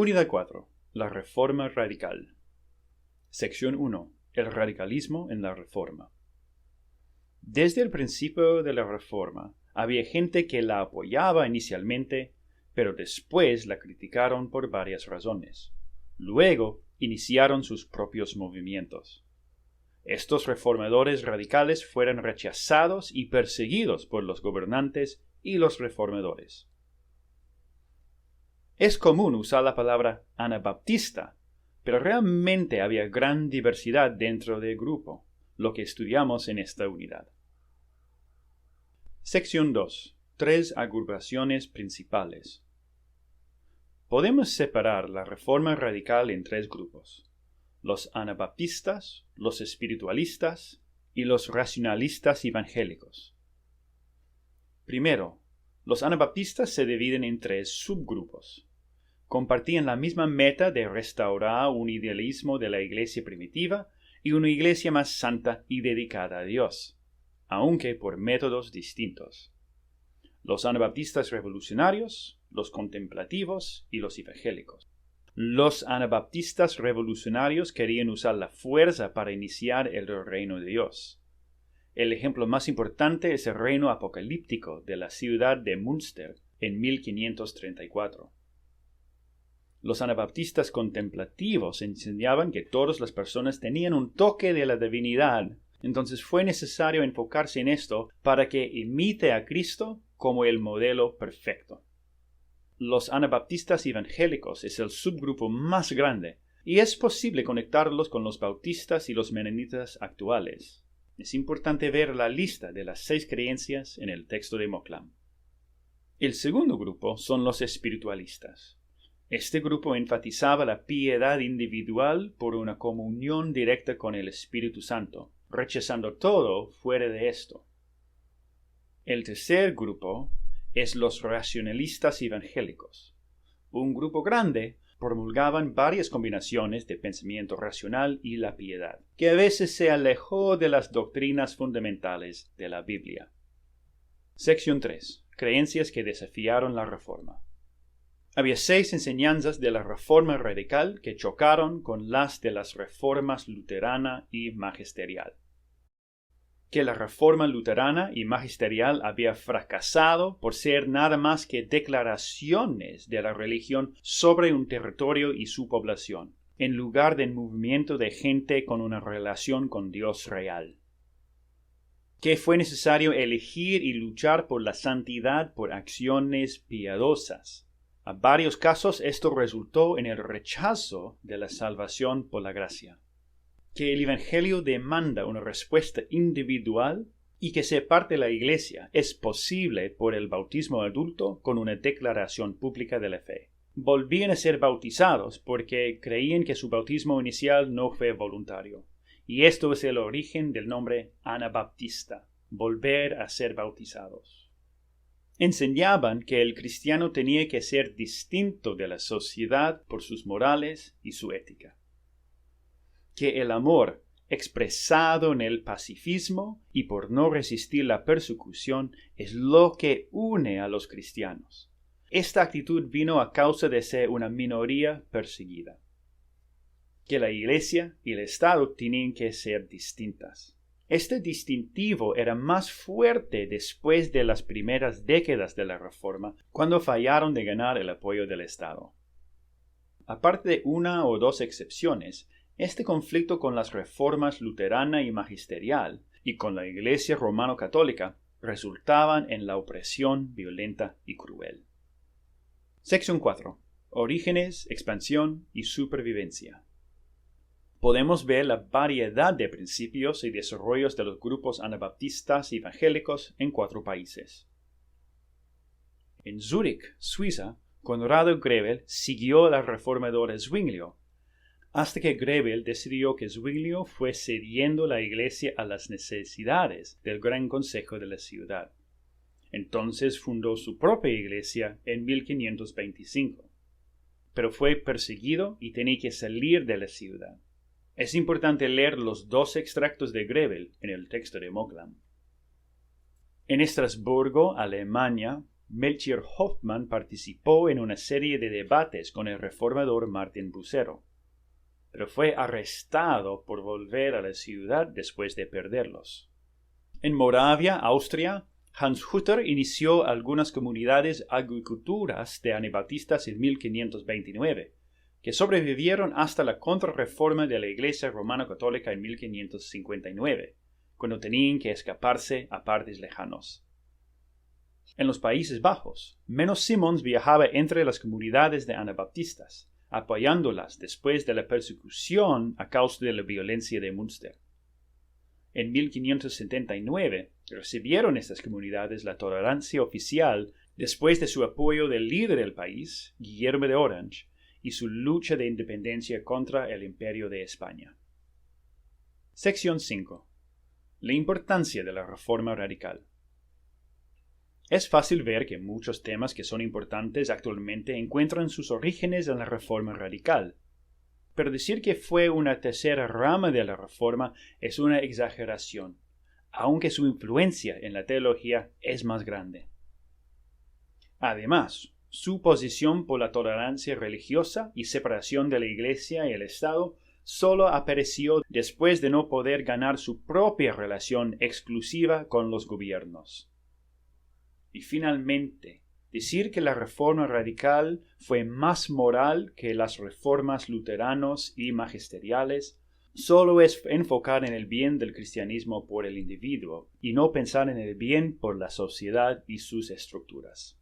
Unidad 4. La Reforma Radical. Sección 1. El radicalismo en la Reforma. Desde el principio de la Reforma, había gente que la apoyaba inicialmente, pero después la criticaron por varias razones. Luego, iniciaron sus propios movimientos. Estos reformadores radicales fueron rechazados y perseguidos por los gobernantes y los reformadores. Es común usar la palabra anabaptista, pero realmente había gran diversidad dentro del grupo, lo que estudiamos en esta unidad. Sección 2. 3 agrupaciones principales. Podemos separar la reforma radical en 3 grupos: los anabaptistas, los espiritualistas y los racionalistas evangélicos. Primero, los anabaptistas se dividen en 3 subgrupos. Compartían la misma meta de restaurar un idealismo de la iglesia primitiva y una iglesia más santa y dedicada a Dios, aunque por métodos distintos. Los anabaptistas revolucionarios, los contemplativos y los evangélicos. Los anabaptistas revolucionarios querían usar la fuerza para iniciar el reino de Dios. El ejemplo más importante es el reino apocalíptico de la ciudad de Münster en 1534. Los anabaptistas contemplativos enseñaban que todas las personas tenían un toque de la divinidad, entonces fue necesario enfocarse en esto para que imite a Cristo como el modelo perfecto. Los anabaptistas evangélicos es el subgrupo más grande, y es posible conectarlos con los bautistas y los menonitas actuales. Es importante ver la lista de las 6 creencias en el texto de Moklam. El segundo grupo son los espiritualistas. Este grupo enfatizaba la piedad individual por una comunión directa con el Espíritu Santo, rechazando todo fuera de esto. El tercer grupo es los racionalistas evangélicos. Un grupo grande promulgaban varias combinaciones de pensamiento racional y la piedad, que a veces se alejó de las doctrinas fundamentales de la Biblia. Sección 3. Creencias que desafiaron la Reforma. Había 6 enseñanzas de la Reforma Radical que chocaron con las de las reformas luterana y magisterial. Que la Reforma luterana y magisterial había fracasado por ser nada más que declaraciones de la religión sobre un territorio y su población, en lugar de un movimiento de gente con una relación con Dios real. Que fue necesario elegir y luchar por la santidad por acciones piadosas. En varios casos esto resultó en el rechazo de la salvación por la gracia. Que el Evangelio demanda una respuesta individual y que ser parte de la Iglesia es posible por el bautismo adulto con una declaración pública de la fe. Volvían a ser bautizados porque creían que su bautismo inicial no fue voluntario. Y esto es el origen del nombre anabaptista, volver a ser bautizados. Enseñaban que el cristiano tenía que ser distinto de la sociedad por sus morales y su ética. Que el amor, expresado en el pacifismo y por no resistir la persecución, es lo que une a los cristianos. Esta actitud vino a causa de ser una minoría perseguida. Que la Iglesia y el Estado tenían que ser distintas. Este distintivo era más fuerte después de las primeras décadas de la Reforma, cuando fallaron de ganar el apoyo del Estado. Aparte de 1 o 2 excepciones, este conflicto con las reformas luterana y magisterial y con la Iglesia romano-católica resultaban en la opresión violenta y cruel. Sección 4. Orígenes, expansión y supervivencia. Podemos ver la variedad de principios y desarrollos de los grupos anabaptistas evangélicos en 4 países. En Zúrich, Suiza, Conrado Grebel siguió al reformador Zwinglio, hasta que Grebel decidió que Zwinglio fue cediendo la iglesia a las necesidades del Gran Consejo de la ciudad. Entonces fundó su propia iglesia en 1525, pero fue perseguido y tenía que salir de la ciudad. Es importante leer los 2 extractos de Grebel en el texto de Moklam. En Estrasburgo, Alemania, Melchior Hoffman participó en una serie de debates con el reformador Martín Bucero, pero fue arrestado por volver a la ciudad después de perderlos. En Moravia, Austria, Hans Hutter inició algunas comunidades agricultoras de anabaptistas en 1529, que sobrevivieron hasta la contrarreforma de la Iglesia Romano-Católica en 1559, cuando tenían que escaparse a partes lejanos. En los Países Bajos, Menno Simons viajaba entre las comunidades de anabaptistas, apoyándolas después de la persecución a causa de la violencia de Münster. En 1579 recibieron estas comunidades la tolerancia oficial después de su apoyo del líder del país, Guillermo de Orange, y su lucha de independencia contra el Imperio de España. Sección 5. La importancia de la Reforma Radical. Es fácil ver que muchos temas que son importantes actualmente encuentran sus orígenes en la Reforma Radical. Pero decir que fue una tercera rama de la Reforma es una exageración, aunque su influencia en la teología es más grande. Además, su posición por la tolerancia religiosa y separación de la Iglesia y el Estado solo apareció después de no poder ganar su propia relación exclusiva con los gobiernos. Y finalmente, decir que la Reforma Radical fue más moral que las reformas luteranos y magisteriales solo es enfocar en el bien del cristianismo por el individuo y no pensar en el bien por la sociedad y sus estructuras.